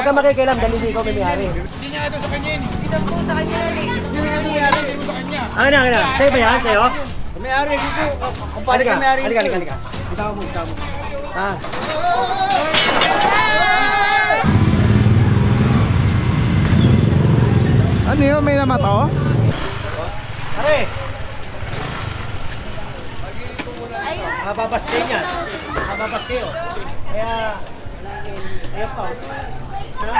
ka makikialam dahil hindi ikaw may-ari. Hindi niya ito sa kanya yun. Hindi na po sa kanya yan eh. Hindi niya may-ari, hindi mo sa kanya. Ano na? Sa'yo ba yan? Sa'yo? May-ari dito. Kung pala ka may-ari dito. Halika. Itaw mo. Ha? Ano yun? May namato? Pare! Mababaste niya. Mababaste oh. Kaya... Ayos pa. Ha?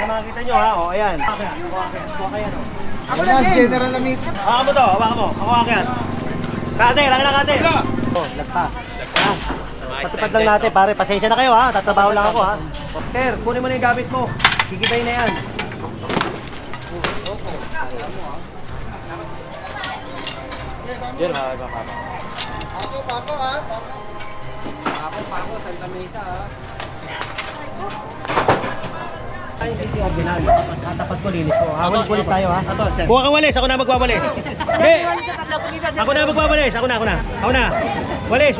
Makikita nyo ha? O, ayan. Kuha ka yan o. Ako na, general na mismo. Hawakan mo to. Hawakan mo. Hawakan ka yan. Kate, lang kate. Oh, lagpa. Ha? Pasipad lang natin pare. Pasensya na kayo ha. Tatrabaho lang ako ha. Sir, kunin mo na yung gamit mo. Gigibay na yan. Yan ha. Pako ha. Pako, Santa Mesa ha. Ay, hindi original. Katapat ko, linis ko. Walis tayo ha. Kuha kang walis, ako na magwawalis. Hindi. Ako na magwawalis, ako na. Walis.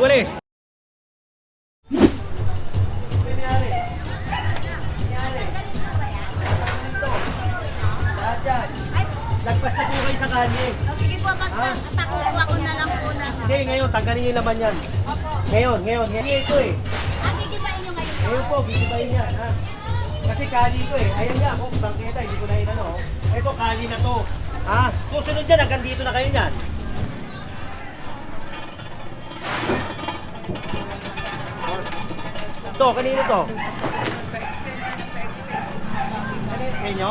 Lagpas na po kayo sa kanya. Sige po, pakukuha ko na lang po na. Hindi, ngayon, tanggalin niyo yung laman yan. Ngayon. Hindi ito eh. Gigibain nyo ngayon. Ngayon po, gigibayin yan ha. Kasi kali ko eh. Ayan nga ako, bangketa, hindi ko na inano. Ito, kali na to. Ha? Susunod dyan, hanggang dito na kayo yan. Ito, kanino to? Kanino?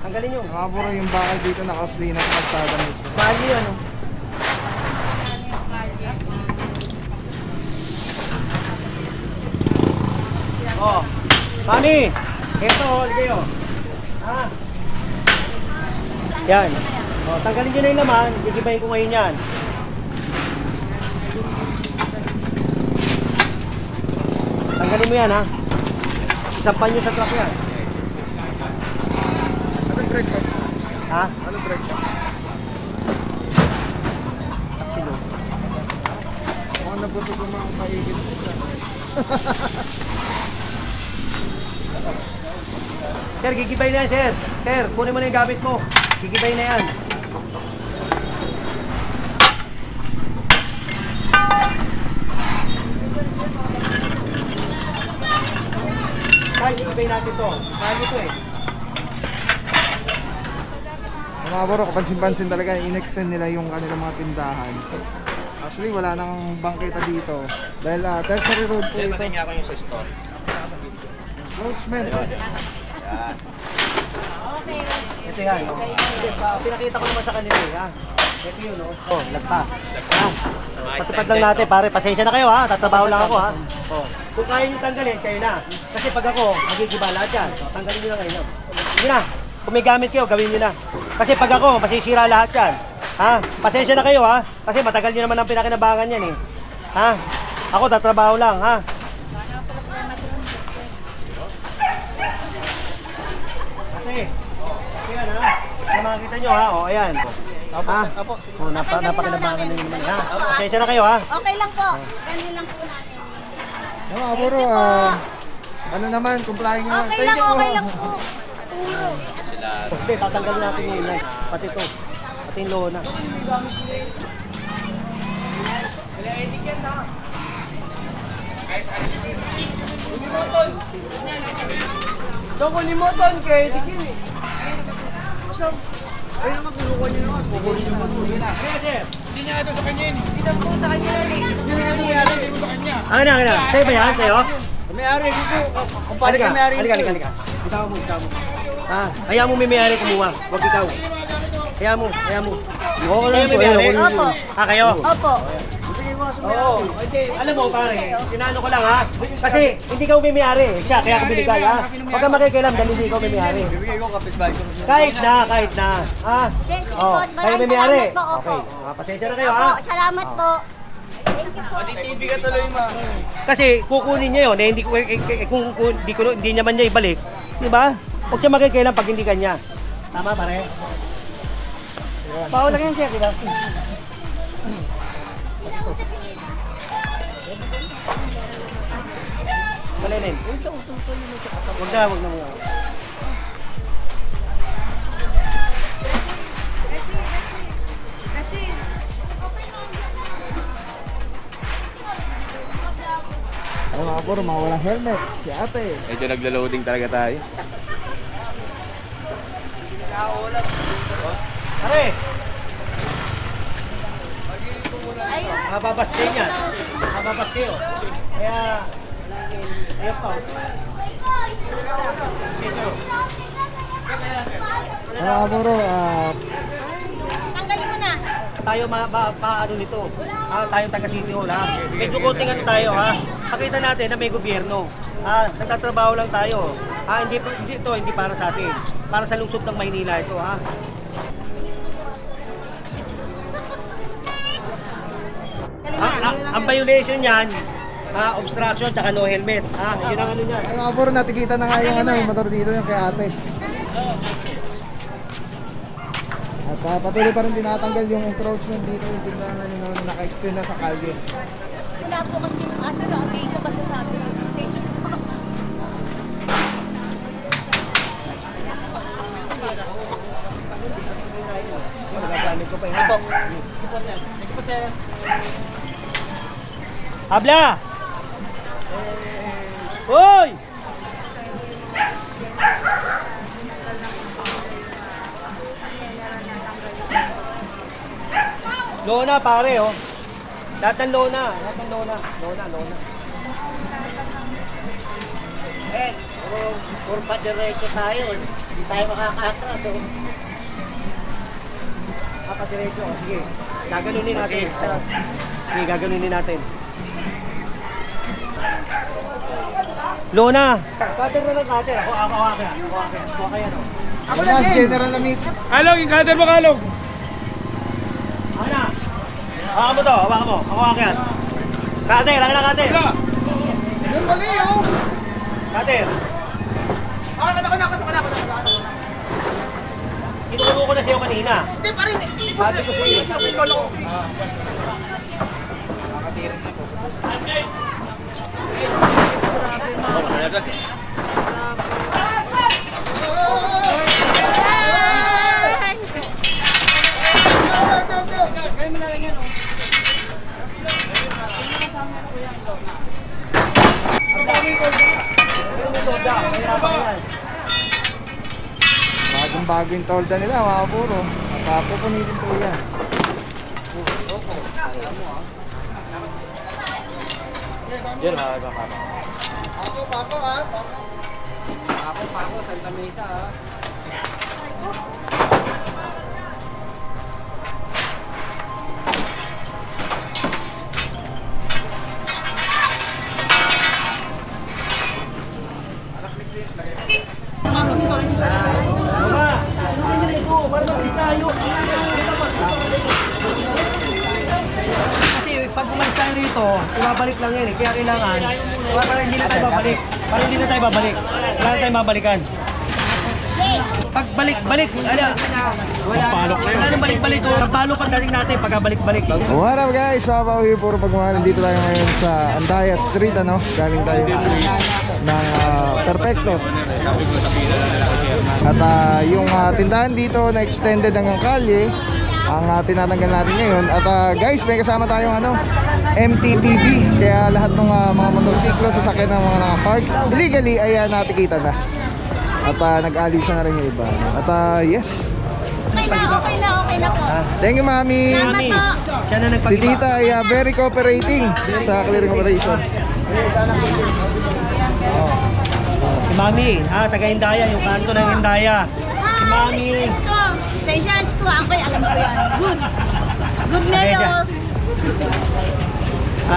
Tanggalin nyo. Nakaburo yung bakal dito nakaslina sa kalsada mismo. Kali ano? Oh, Mami! Ito, ligay oh. Ha? Yan. Oh, tanggalin nyo na yung laman. Gigibayin ko ngayon yan. Tanggalin mo yan ha. Isampal nyo sa truck yan. Anong break pa? Ha? Anong break pa? Mukhang nabusog yung mga paigit. Sir, gigibay na yan, sir. Sir, kunin mo na yung gamit mo. Gigibay na yan. Kaya, gigibay natin to. Kaya ito eh. Mga bro, kapansin-pansin talaga, in-extend nila yung kanilang mga tindahan. Actually, wala nang bangketa dito. Dahil tertiary road po ito. Matingin ako yung sa store. Roadsman. Ito yan. Oh. Pinakita ko naman sa kanila eh. Ha? Ito yun. Oh, lagpa. Ha? Pasipad lang natin pare. Pasensya na kayo ha. Tatrabaho lang ako ha. Oh. Kung kaya nyo tanggalin, kayo na. Kasi pag ako, magigiba lahat yan. So, tanggalin nyo na kayo. Sige na. Kung may gamit kayo, gawin nyo na. Kasi pag ako, masisira lahat yan. Ha? Pasensya na kayo ha. Kasi matagal nyo naman ang pinakinabangan yan eh. Ha? Ako, tatrabaho lang ha. Kasi, yan ha. Kaya makikita nyo ha. O, ayan. Ha? O, napakinabangan nyo naman ha. Pasensya na kayo ha. Okay lang po. Ganyan lang po natin. Mga bro, ano naman, complying naman. Okay lang po. Puro. Hindi, tatanggalin natin yun yan. Pati ito. Pati yung lona. Kunin mo ton, kaya di eh. Ayun naman, pinukuha niyo naman. Kukunin niyo naman. Kaya sir. Hindi niya ito sa kanya yun. Hindi na po sa kanya yan eh. Hindi niya may-ari, hindi mo sa kanya. Ano na? Sa'yo ba yan? Sa'yo? May-ari dito. Kung pala ka may-ari dito. Halika. Itaw mo. Ha? Hayaan mo may-ari kumuha. Huwag ikaw. Hayaan mo. Oo, kayo may-ari? Opo. Kayo? Opo. Oo. Alam mo pare, tinano ko lang ha. Kasi hindi ka may-ari. Siya, kaya ako binigay ha. Huwag ka makikialam dahil hindi ikaw may-ari. Bibigay ko kapitbahay ko. Kahit na. Ha? Oh, kayo may-ari. Salamat po, opo. Okay. Pasensya na kayo ha. Opo, salamat po. Thank you po. TV ka tuloy ma. Kasi kukunin niya yun, hindi ko hindi naman niya ibalik, di ba? Huwag siya makikialam pag hindi kanya. Tama pare? Bawal lang yan siya, di ba? Malinin. Huwag na, huwag na muna. Ay mga bro, mga walang helmet. Si ate. Medyo naglo-loading talaga tayo. Pare! Ay, Mababas din yan. Mababas kayo. Kaya... Ayos pa. Sino? Mga bro, tanggalin mo na. Tayo ano nito. Tayong taga City Hall ha. Medyo konting ano tayo ha. Pakita natin na may gobyerno. Nagtatrabaho lang tayo. Hindi para sa atin. Para sa lungsod ng Maynila ito ha. Ang violation niyan, obstruction tsaka no helmet. Yun ang ano niyan. ay mga bro, natikita na nga yung ano, yung motor dito yung kay ate. At patuloy pa rin tinatanggal yung encroachment dito, yung tindahan yung naka-extend na sa kalye. Wala po kasi yung ano, may isa pa sa sabi. Magagamit ko pa yun. Habla! Hoy! Lona pare oh. Lahat ng lona. Lona. Puro pa diretso tayo. Hindi tayo makakatras. Oh. Diretso. Sige. Gaganunin natin. Sige, gaganunin natin. Lona! Cutter na ng cutter. Ako yan. Ako na general na mismo. Kalog, yung cutter mo, Kalog. Ako na. Hawakan mo to. Hawakan mo. Hawakan yan. Cutter. Laki na cutter. Yun mali oh! Cutter. Ako na. Tinuro ko na sa'yo kanina. Hindi pa rin. Hindi pa Sabi ko sa'yo. Bagong-bago yung tolda nila mga bro. At pupunitin ko yan. Yan, mga Pako ha? Pako, Santa Mesa ha. Mama! Ito, para mabilis tayo. Kasi pag bumalik tayo rito, ibabalik lang yan eh. Kaya kailangan, para hindi na tayo babalik. Wala na tayong babalikan. Pag balik-balik, wala nang balik-balik. Pagbalok ang dating natin, pagkabalik-balik. What up guys? Papawi, puro pagmamahal. Dito tayo ngayon sa Andaya Street, ano? Galing tayo ng Perfecto. At yung tindahan dito na extended hanggang kalye, ang tinatanggal natin ngayon. At guys, may kasama tayong MTPB. Kaya lahat ng mga motorsiklo, sasakyan ng mga nakapark illegally ay natikita na. At nag-alisa na rin yung iba. At yes. Okay na po. Thank you, Mami. Mami, siya na Si nagpag-iba. Tita ay very cooperating sa clearing operation. Si Mami, taga Hindaya, yung kanto ng Hindaya. Si Mami. Sa isang ko, ako'y alam ko yan. Good. Good mayor.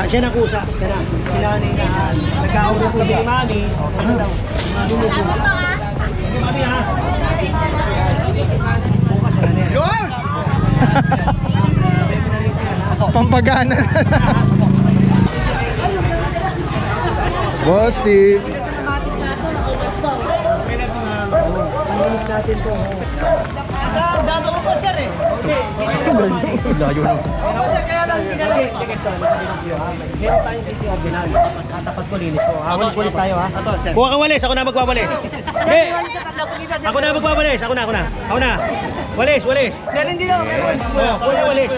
Siya na kusa. Siya na. Sila na nagkauro po si Mami. Ano daw? Mami mo po. Ano ba? Si Mami ha. Bukas na yan. Yun! Pampagana. Boss Steve. Matis na ito, nakaugat ba? Malinis na natin to. Dado ko po, sir eh. Layo na. Opo, sir, kaya lang kinala. Meron tayong video original. Katapat ko, linis ko. Walis tayo ha. Kuha kang walis, ako na magwawalis. Hey! Ako na magwawalis, ako na. Walis. Meron din ako, meron. Kuha na walis.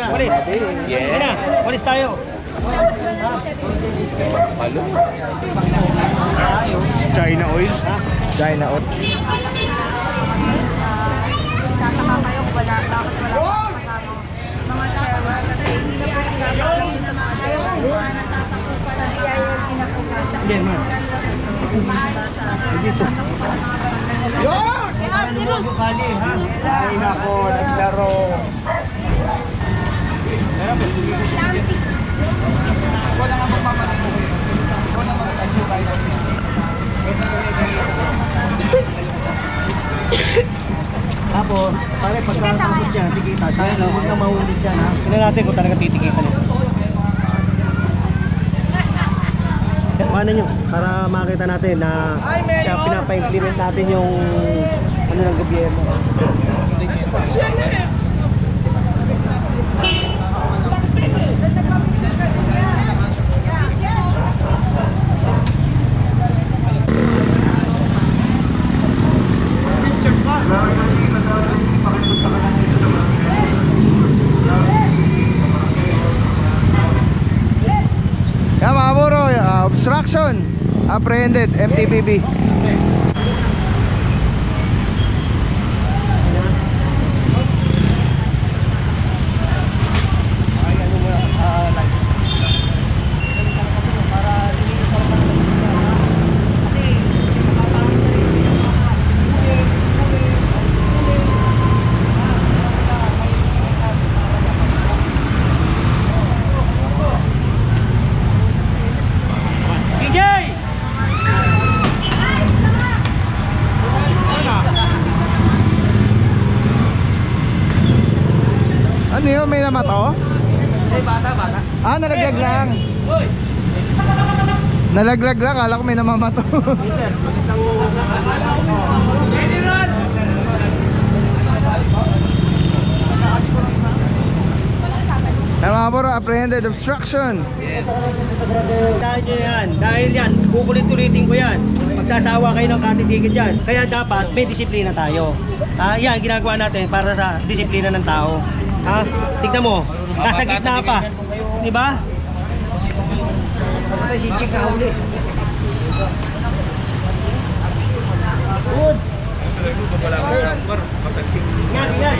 Sige na, walis tayo. Halo. China oil. China oil. Ay nako, naglaro. Tapos, pare, pagkatapos dyan, tikitan. Tayo lang, huwag na mahulid dyan ha. Tignan natin kung talaga titikitan ito. Paano nyo? Para makita natin na siya pinapa-implement natin yung ano ng gobyerno. Yan mga buro, obstruction apprehended, MTPB. Ano yun? May namato? Ay, bata. Ah, nalaglag lang. Nalaglag lang, kala ko may namamato. Mga bro, apprehended obstruction. Dahil yan, kukulit-ulitin ko yan. Magsasawa kayo ng katitigil dyan. Kaya dapat may disiplina tayo. Yan, ginagawa natin para sa disiplina ng tao. Tignan mo, nasa gitna pa. Di ba? Si Chick kahuli. Good. Yan.